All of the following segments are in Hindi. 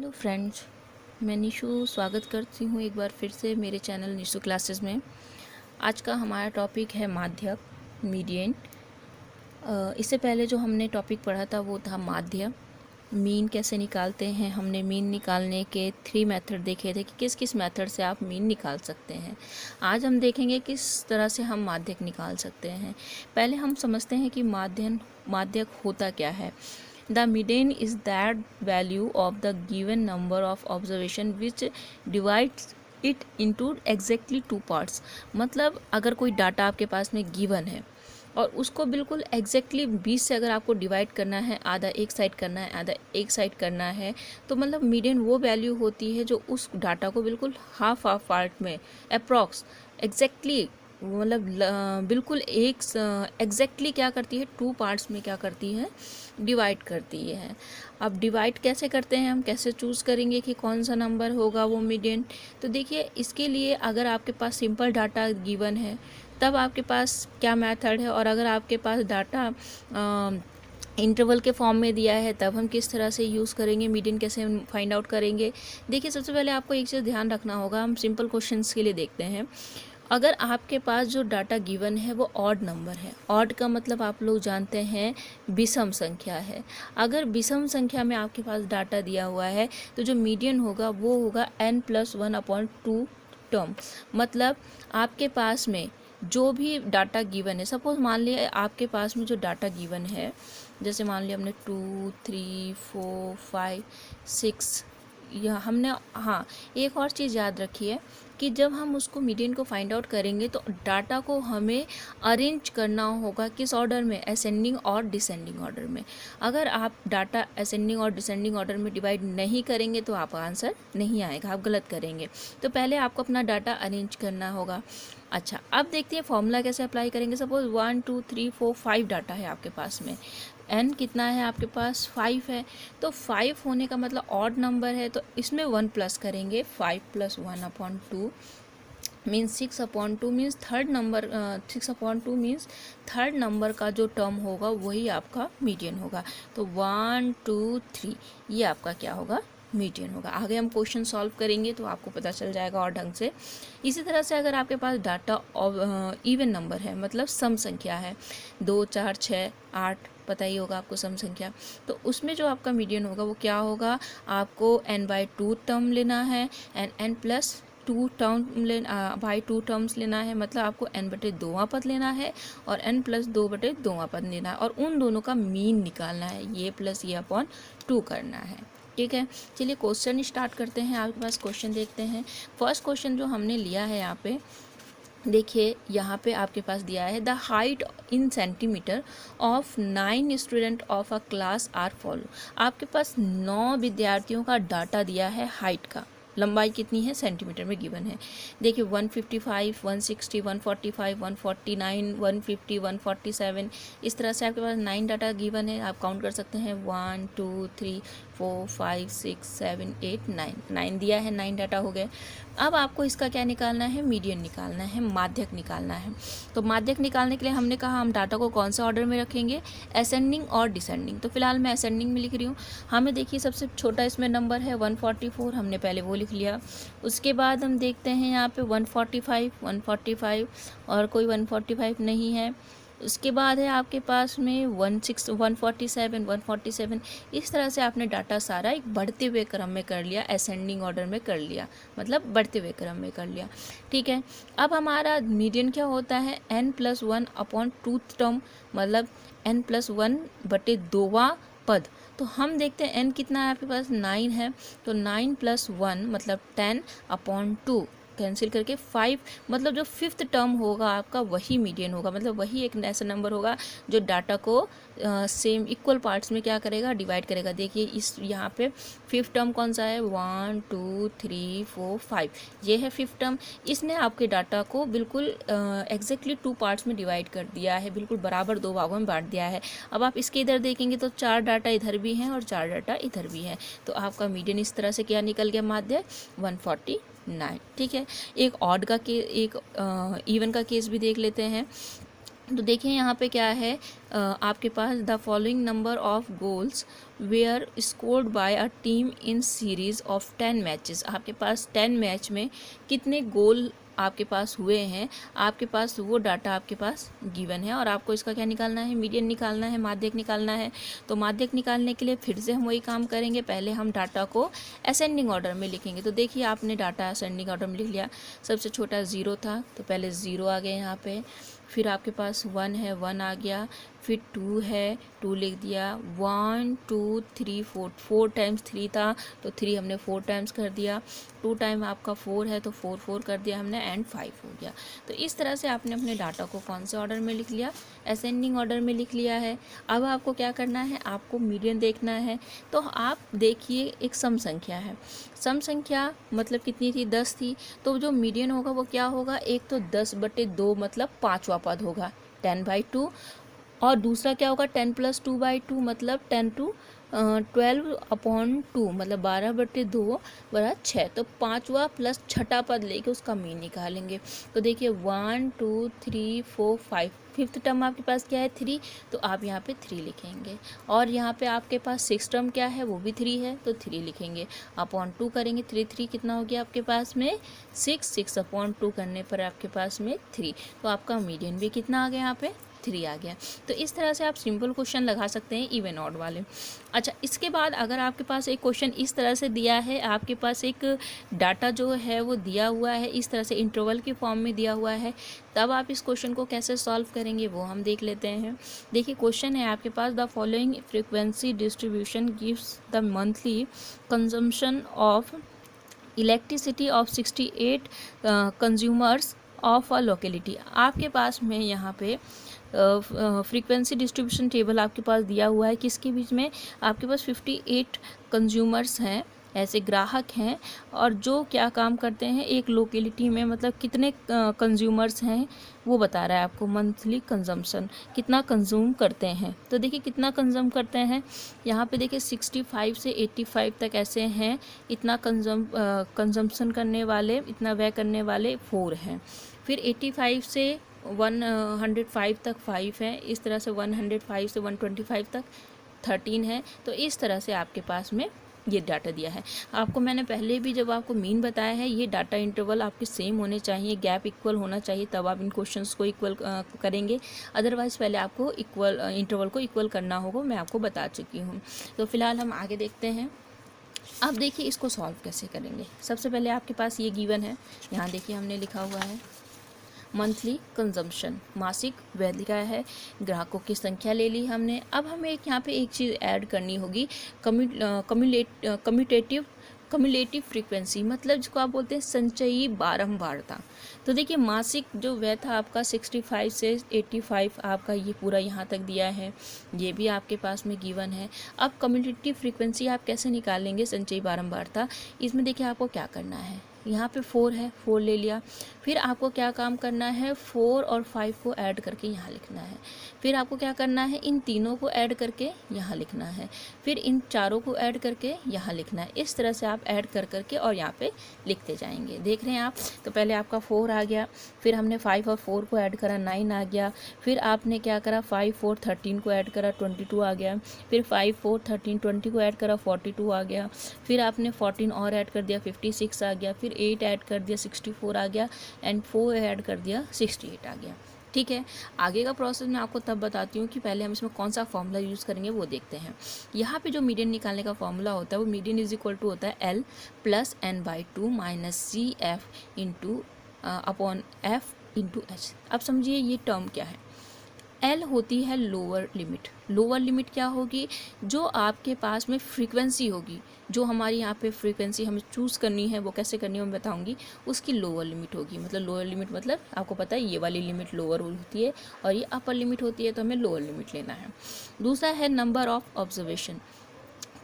हेलो फ्रेंड्स, मैं निशु स्वागत करती हूँ एक बार फिर से मेरे चैनल निशु क्लासेस में। आज का हमारा टॉपिक है माध्यक, मीडियन। इससे पहले जो हमने टॉपिक पढ़ा था वो था माध्य। मीन कैसे निकालते हैं, हमने मीन निकालने के 3 मेथड देखे थे कि किस किस मेथड से आप मीन निकाल सकते हैं। आज हम देखेंगे किस तरह से हम माध्यक निकाल सकते हैं। पहले हम समझते हैं कि माध्यक होता क्या है। The median is that value of the given number of observation which divides it into exactly 2 parts। मतलब अगर कोई डाटा आपके पास में गिवन है और उसको बिल्कुल एग्जैक्टली 20 से अगर आपको डिवाइड करना है, आधा एक साइड करना है, आधा एक साइड करना है, तो मतलब मीडियन वो वैल्यू होती है जो उस डाटा को बिल्कुल हाफ पार्ट में अप्रॉक्स एग्जैक्टली मतलब बिल्कुल एक एग्जैक्टली क्या करती है, 2 पार्ट्स में क्या करती है, डिवाइड करती है। अब डिवाइड कैसे करते हैं, हम कैसे चूज़ करेंगे कि कौन सा नंबर होगा वो मीडियन। तो देखिए, इसके लिए अगर आपके पास सिंपल डाटा गिवन है तब आपके पास क्या मेथड है, और अगर आपके पास डाटा इंटरवल के फॉर्म में दिया है तब हम किस तरह से यूज़ करेंगे, मीडियन कैसे हम फाइंड आउट करेंगे। देखिए, सबसे पहले आपको एक चीज़ ध्यान रखना होगा। हम सिंपल क्वेश्चंस के लिए देखते हैं। अगर आपके पास जो डाटा गिवन है वो ऑड नंबर है, ऑड का मतलब आप लोग जानते हैं विषम संख्या है। अगर विषम संख्या में आपके पास डाटा दिया हुआ है तो जो मीडियन होगा वो होगा n+1/2 टर्म। मतलब आपके पास में जो भी डाटा गिवन है, सपोज मान लिया आपके पास में जो डाटा गिवन है, जैसे मान लिया हमने 2, 3, 4, 5, 6, यह हमने, हाँ, एक और चीज़ याद रखिए कि जब हम उसको मीडियन को फाइंड आउट करेंगे तो डाटा को हमें अरेंज करना होगा किस ऑर्डर में, असेंडिंग और डिसेंडिंग ऑर्डर में। अगर आप डाटा असेंडिंग और डिसेंडिंग ऑर्डर में डिवाइड नहीं करेंगे तो आपका आंसर नहीं आएगा, आप गलत करेंगे। तो पहले आपको अपना डाटा अरेंज करना होगा। अच्छा, अब देखते हैं फॉर्मूला कैसे अप्लाई करेंगे। सपोज 1, 2, 3, 4, 5 डाटा है आपके पास में, n कितना है आपके पास, 5 है। तो 5 होने का मतलब ऑड नंबर है, तो इसमें 1 प्लस करेंगे, 5 + 1/2 means 6/2 means third number, 6/2 means third number का जो टर्म होगा वही आपका मीडियन होगा। तो 1, 2, 3 ये आपका क्या होगा, मीडियन होगा। आगे हम क्वेश्चन सॉल्व करेंगे तो आपको पता चल जाएगा और ढंग से। इसी तरह से अगर आपके पास डाटा इवन नंबर है, मतलब सम संख्या है, 2, 4, 6, 8, पता ही होगा आपको सम संख्या, तो उसमें जो आपका मीडियन होगा वो क्या होगा, आपको n/2 टर्म लेना है, n+2 टर्म बाई 2 टर्म्स लेना है। मतलब आपको n/2वां पद लेना है और n+2/2वां पद लेना है, और उन दोनों का मीन निकालना है, ये प्लस ये अपॉन 2 करना है। ठीक है, चलिए क्वेश्चन स्टार्ट करते हैं। आपके पास क्वेश्चन देखते हैं। फर्स्ट क्वेश्चन जो हमने लिया है यहाँ पे, देखिए यहाँ पे आपके पास दिया है the height in centimetre of 9 student of a class are follow. आपके पास 9 विद्यार्थियों का डाटा दिया है, हाइट का, लंबाई कितनी है सेंटीमीटर में गिवन है। देखिए 155, 160, 145, 149, 150, 147, इस तरह से आपके पास 9 डाटा गिवन है। आप काउंट कर सकते हैं, 1, 2, 3, 4, 5, 6, 7, 8, 9 दिया है, 9 डाटा हो गए। अब आपको इसका क्या निकालना है, मीडियन निकालना है, माध्यक निकालना है। तो माध्यक निकालने के लिए हमने कहा हम डाटा को कौन सा ऑर्डर में रखेंगे, असेंडिंग और डिसेंडिंग। तो फिलहाल मैं असेंडिंग में लिख रही हूँ। हमें देखिए सबसे छोटा इसमें नंबर है 144, हमने पहले वो लिख लिया। उसके बाद हम देखते हैं यहाँ पे 145 और कोई 145 नहीं है। उसके बाद है आपके पास में 147, इस तरह से आपने डाटा सारा एक बढ़ते हुए क्रम में कर लिया, असेंडिंग ऑर्डर में कर लिया, मतलब बढ़ते हुए क्रम में कर लिया। ठीक है, अब हमारा मीडियन क्या होता है, n+1/2 टर्म, मतलब n+1/2वां पद। तो हम देखते हैं n कितना है आपके पास, 9 है, तो 9 + 1 मतलब 10/2, कैंसिल करके 5, मतलब जो 5th टर्म होगा आपका वही मीडियन होगा। मतलब वही एक ऐसा नंबर होगा जो डाटा को सेम इक्वल पार्ट्स में क्या करेगा, डिवाइड करेगा। देखिए इस यहाँ पे 5th टर्म कौन सा है, 1, 2, 3, 4, 5, ये है 5th टर्म। इसने आपके डाटा को बिल्कुल एग्जैक्टली 2 पार्ट्स में डिवाइड कर दिया है, बिल्कुल बराबर 2 भागों में बांट दिया है। अब आप इसके इधर देखेंगे तो 4 डाटा इधर भी हैं और 4 डाटा इधर भी हैं, तो आपका मीडियन इस तरह से क्या निकल गया, माध्य 149। ठीक है, एक ऑड का एक इवन का केस भी देख लेते हैं। तो देखिए यहाँ पे क्या है, आपके पास the following number of goals were scored by a team in series of 10 matches. आपके पास 10 मैच में कितने गोल आपके पास हुए हैं, आपके पास वो डाटा आपके पास गिवन है और आपको इसका क्या निकालना है, मीडियन निकालना है, माध्यक निकालना है। तो माध्यक निकालने के लिए फिर से हम वही काम करेंगे, पहले हम डाटा को असेंडिंग ऑर्डर में लिखेंगे। तो देखिए आपने डाटा असेंडिंग ऑर्डर में लिख लिया। सबसे छोटा 0 था तो पहले 0 आ गया यहाँ पे, फिर आपके पास 1 है 1 आ गया, फिर 2 है 2 लिख दिया, 1 2 3 4, 4 टाइम्स 3 था तो 3 हमने 4 टाइम्स कर दिया, 2 टाइम आपका 4 है तो 4 4 कर दिया हमने, एंड 5 हो गया। तो इस तरह से आपने अपने डाटा को कौन से ऑर्डर में लिख लिया, असेंडिंग ऑर्डर में लिख लिया है। अब आपको क्या करना है, आपको मीडियन देखना है। तो आप देखिए एक सम संख्या है, सम संख्या मतलब कितनी थी, 10 थी। तो जो मीडियन होगा वो क्या होगा, एक तो 10/2 मतलब 5वां पद होगा 10/2, और दूसरा क्या होगा 10 + 2/2 मतलब 12/2 मतलब 12/2 बराबर 6। तो 5वां प्लस छठा पद लेके उसका मीन निकालेंगे। तो देखिए 1 2 3 4 5, फिफ्थ टर्म आपके पास क्या है 3, तो आप यहाँ पे 3 लिखेंगे। और यहाँ पे आपके पास सिक्स टर्म क्या है, वो भी 3 है तो 3 लिखेंगे। अपॉन 2 करेंगे, 3 3 कितना हो गया आपके पास में 6, 6/2 करने पर आपके पास में 3। तो आपका मीडियन भी कितना आ गया यहाँ पे 3 आ गया। तो इस तरह से आप सिंपल क्वेश्चन लगा सकते हैं इवन ऑड वाले। अच्छा, इसके बाद अगर आपके पास एक क्वेश्चन इस तरह से दिया है, आपके पास एक डाटा जो है वो दिया हुआ है इस तरह से इंटरवल की फॉर्म में दिया हुआ है, तब आप इस क्वेश्चन को कैसे सॉल्व करेंगे वो हम देख लेते हैं। देखिए क्वेश्चन है आपके पास, the following frequency distribution gives the monthly consumption of electricity of 68 consumers of a locality. आपके पास में यहाँ पे फ्रीक्वेंसी डिस्ट्रीब्यूशन टेबल आपके पास दिया हुआ है, किसके बीच में, आपके पास 58 कंज्यूमर्स हैं, ऐसे ग्राहक हैं, और जो क्या काम करते हैं एक लोकेलिटी में, मतलब कितने कंज्यूमर्स हैं वो बता रहा है आपको, मंथली कंजम्पशन कितना कंज्यूम करते हैं। तो देखिए कितना कंज्यूम करते हैं, यहाँ पे देखिए 65 से 85 तक ऐसे हैं, इतना कंजम्पशन करने वाले, इतना व्यय करने वाले 4 हैं। फिर 85 से 105 तक 5 हैं, इस तरह से 105 से 125 तक 13 है। तो इस तरह से आपके पास में ये डाटा दिया है। आपको मैंने पहले भी जब आपको मीन बताया है, ये डाटा इंटरवल आपके सेम होने चाहिए, गैप इक्वल होना चाहिए, तब आप इन क्वेश्चंस को इक्वल करेंगे। अदरवाइज़ पहले आपको इक्वल इंटरवल को इक्वल करना होगा, मैं आपको बता चुकी हूँ। तो फिलहाल हम आगे देखते हैं। अब देखिए इसको सॉल्व कैसे करेंगे। सबसे पहले आपके पास ये गिवन है, यहाँ देखिए हमने लिखा हुआ है मंथली कंजम्पशन, मासिक व्यय लिखा है, ग्राहकों की संख्या ले ली हमने। अब हमें यहाँ पे एक चीज़ ऐड करनी होगी, कम्युलेटिव फ्रीक्वेंसी, मतलब जिसको आप बोलते हैं संचयी बारंबारता। तो देखिए मासिक जो व्यय था आपका 65 से 85 आपका ये पूरा यहाँ तक दिया है, ये भी आपके पास में गिवन है। अब कम्युलेटिव फ्रीक्वेंसी आप कैसे निकालेंगे, संचयी बारंबारता, इसमें देखिए आपको क्या करना है, यहाँ पे 4 है, 4 ले लिया। फिर आपको क्या काम करना है, 4 और 5 को ऐड करके यहाँ लिखना है। फिर आपको क्या करना है, इन तीनों को ऐड करके यहाँ लिखना है। फिर इन चारों को ऐड करके यहाँ लिखना है। इस तरह से आप ऐड कर करके और यहाँ पे लिखते जाएंगे। देख रहे हैं आप, तो पहले आपका 4 आ गया, फिर हमने 5 और 4 को ऐड करा, 9 आ गया। फिर आपने क्या करा, 5 4 13 को ऐड करा, 22 आ गया। फिर 5 4 13 20 को ऐड करा, 42 आ गया। फिर आपने 14 और ऐड कर दिया, 56 आ गया। फिर 8 ऐड कर दिया, 64 आ गया, एंड 4 ऐड कर दिया, 68 आ गया। ठीक है, आगे का प्रोसेस मैं आपको तब बताती हूँ कि पहले हम इसमें कौन सा फॉर्मूला यूज़ करेंगे वो देखते हैं। यहाँ पे जो मीडियन निकालने का फॉर्मूला होता है वो मीडियन इज इक्वल टू होता है L + n/2 - CF into upon F into H। अब समझिए ये टर्म क्या है, L होती है लोअर लिमिट। लोअर लिमिट क्या होगी, जो आपके पास में फ्रीक्वेंसी होगी, जो हमारी यहाँ पे फ्रीक्वेंसी हमें चूज़ करनी है वो कैसे करनी है मैं बताऊंगी, उसकी लोअर लिमिट होगी। मतलब लोअर लिमिट मतलब आपको पता है ये वाली लिमिट लोअर होती है और ये अपर लिमिट होती है, तो हमें लोअर लिमिट लेना है। दूसरा है नंबर ऑफ ऑब्जर्वेशन,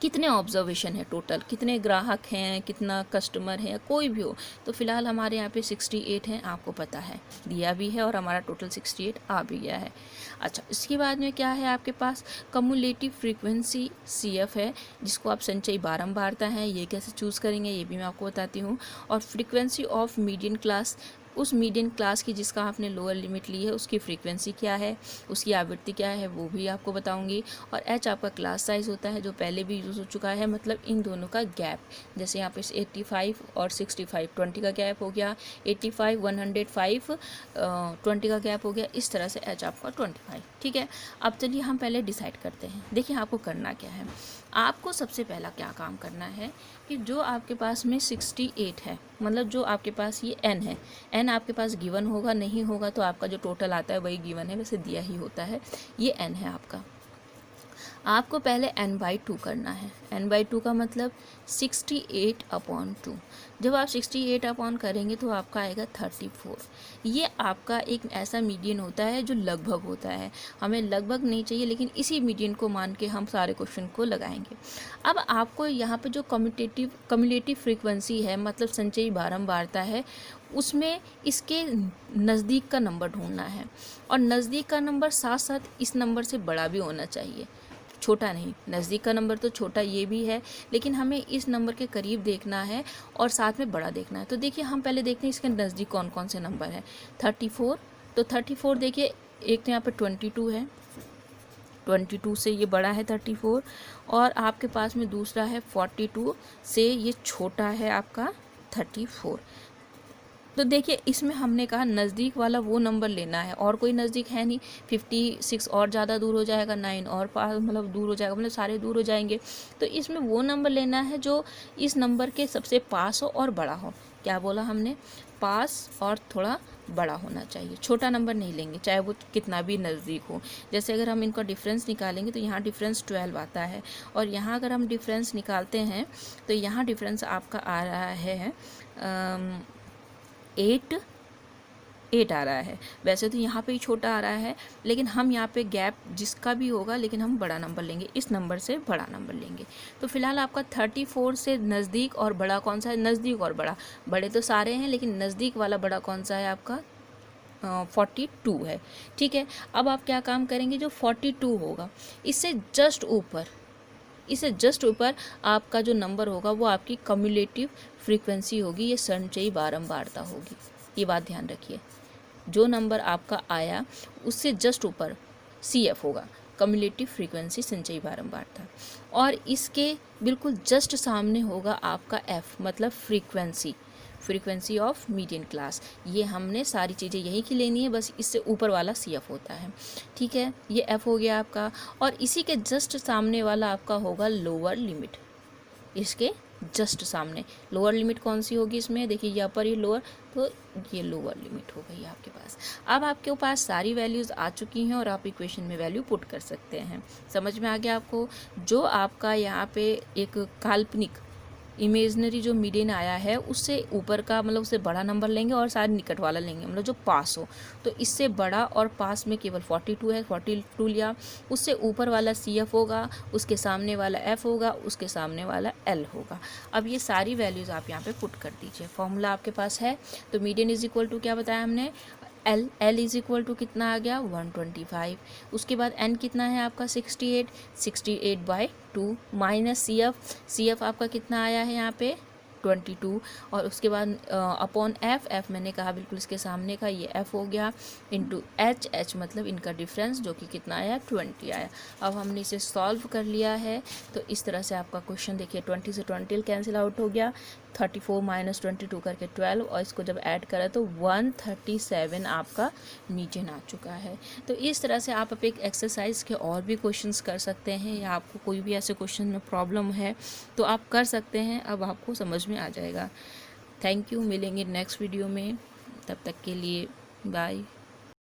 कितने ऑब्जर्वेशन है टोटल, कितने ग्राहक हैं, कितना कस्टमर है, कोई भी हो। तो फिलहाल हमारे यहाँ पे 68 हैं, आपको पता है दिया भी है और हमारा टोटल 68 आ भी गया है। अच्छा, इसके बाद में क्या है आपके पास, कम्युलेटिव फ्रीक्वेंसी CF है, जिसको आप संचयी बारंबारता है, ये कैसे चूज़ करेंगे ये भी मैं आपको बताती हूँ। और फ्रीक्वेंसी ऑफ मीडियन क्लास उस मीडियन क्लास की जिसका आपने लोअर लिमिट ली है उसकी फ्रीक्वेंसी क्या है, उसकी आवृत्ति क्या है, वो भी आपको बताऊंगी। और एच आपका क्लास साइज होता है जो पहले भी यूज़ हो चुका है, मतलब इन दोनों का गैप। जैसे यहाँ पे 85 और 65 20 का गैप हो गया, 85 105 20 का गैप हो गया, इस तरह से एच आपका 25। ठीक है, अब चलिए हम पहले डिसाइड करते हैं। देखिए आपको करना क्या है, आपको सबसे पहला क्या काम करना है कि जो आपके पास में 68 है, मतलब जो आपके पास ये n है, n आपके पास गिवन होगा, नहीं होगा तो आपका जो टोटल आता है वही गिवन है, वैसे दिया ही होता है, ये n है आपका। आपको पहले n/2 करना है। n/2 का मतलब 68/2। जब आप 68 अपॉन करेंगे तो आपका आएगा 34। ये आपका एक ऐसा मीडियन होता है जो लगभग होता है, हमें लगभग नहीं चाहिए, लेकिन इसी मीडियन को मान के हम सारे क्वेश्चन को लगाएंगे। अब आपको यहाँ पे जो कम्युलेटिव फ्रीक्वेंसी है, मतलब संचयी बारंबारता है, उसमें इसके नज़दीक का नंबर ढूंढना है, और नज़दीक का नंबर साथ साथ इस नंबर से बड़ा भी होना चाहिए, छोटा नहीं। नज़दीक का नंबर तो छोटा ये भी है, लेकिन हमें इस नंबर के करीब देखना है और साथ में बड़ा देखना है। तो देखिए हम पहले देखते हैं इसके नज़दीक कौन कौन से नंबर है। 34, तो 34 देखिए, एक तो यहाँ पे 22 है, 22 से ये बड़ा है 34, और आपके पास में दूसरा है 42 से ये छोटा है आपका 34। तो देखिए इसमें हमने कहा नज़दीक वाला वो नंबर लेना है, और कोई नज़दीक है नहीं। 56 और ज़्यादा दूर हो जाएगा, 9 और पास मतलब दूर हो जाएगा, मतलब सारे दूर हो जाएंगे। तो इसमें वो नंबर लेना है जो इस नंबर के सबसे पास हो और बड़ा हो। क्या बोला हमने, पास और थोड़ा बड़ा होना चाहिए, छोटा नंबर नहीं लेंगे चाहे वो कितना भी नज़दीक हो। जैसे अगर हम इनका डिफरेंस निकालेंगे तो यहाँ डिफरेंस 12 आता है, और यहाँ अगर हम डिफरेंस निकालते हैं तो यहाँ डिफरेंस आपका आ रहा है 8 आ रहा है। वैसे तो यहाँ पे ही छोटा आ रहा है, लेकिन हम यहाँ पे गैप जिसका भी होगा, लेकिन हम बड़ा नंबर लेंगे, इस नंबर से बड़ा नंबर लेंगे। तो फिलहाल आपका 34 से नज़दीक और बड़ा कौन सा है, नज़दीक और बड़ा, बड़े तो सारे हैं लेकिन नज़दीक वाला बड़ा कौन सा है आपका 42 है। ठीक है, अब आप क्या काम करेंगे, जो 42 होगा इससे जस्ट ऊपर आपका जो नंबर होगा वो आपकी कम्युलेटिव फ्रीक्वेंसी होगी, ये संचयी बारंबारता होगी। ये बात ध्यान रखिए, जो नंबर आपका आया उससे जस्ट ऊपर CF होगा, कम्युलेटिव फ्रीक्वेंसी संचयी बारंबारता, और इसके बिल्कुल जस्ट सामने होगा आपका F, मतलब फ्रीक्वेंसी ऑफ मीडियन क्लास। ये हमने सारी चीज़ें यही की लेनी है, बस इससे ऊपर वाला CF होता है। ठीक है, ये F हो गया आपका, और इसी के जस्ट सामने वाला आपका होगा लोअर लिमिट। इसके जस्ट सामने लोअर लिमिट कौन सी होगी इसमें, देखिए यहाँ पर ये लोअर, तो ये लोअर लिमिट हो गई आपके पास। अब आपके पास सारी वैल्यूज़ आ चुकी हैं और आप इक्वेशन में वैल्यू पुट कर सकते हैं। समझ में आ गया आपको। जो आपका यहाँ पे एक काल्पनिक इमेजनरी जो मीडियन आया है उससे ऊपर का, मतलब उससे बड़ा नंबर लेंगे और सारे निकट वाला लेंगे, मतलब जो पास हो। तो इससे बड़ा और पास में केवल 42 है, 42 लिया, उससे ऊपर वाला CF होगा, उसके सामने वाला F होगा, उसके सामने वाला L होगा। अब ये सारी वैल्यूज़ आप यहाँ पे पुट कर दीजिए। फॉर्मूला आपके पास है, तो मीडियन इज इक्वल टू क्या बताया हमने, L इज इक्वल टू कितना आ गया 125। उसके बाद N कितना है आपका 68/2 माइनस CF आपका कितना आया है यहाँ पे 22, और उसके बाद अपॉन F मैंने कहा बिल्कुल इसके सामने का, ये F हो गया, इंटू H मतलब इनका डिफरेंस जो कि कितना आया 20 आया। अब हमने इसे सॉल्व कर लिया है, तो इस तरह से आपका क्वेश्चन देखिए 20 से 20 कैंसिल आउट हो गया, 34 माइनस 22 करके 12, और इसको जब ऐड करा तो 137 आपका मीडियन आ चुका है। तो इस तरह से आप एक एक्सरसाइज के और भी क्वेश्चंस कर सकते हैं, या आपको कोई भी ऐसे क्वेश्चन में प्रॉब्लम है तो आप कर सकते हैं, अब आपको समझ में आ जाएगा। थैंक यू, मिलेंगे नेक्स्ट वीडियो में, तब तक के लिए बाय।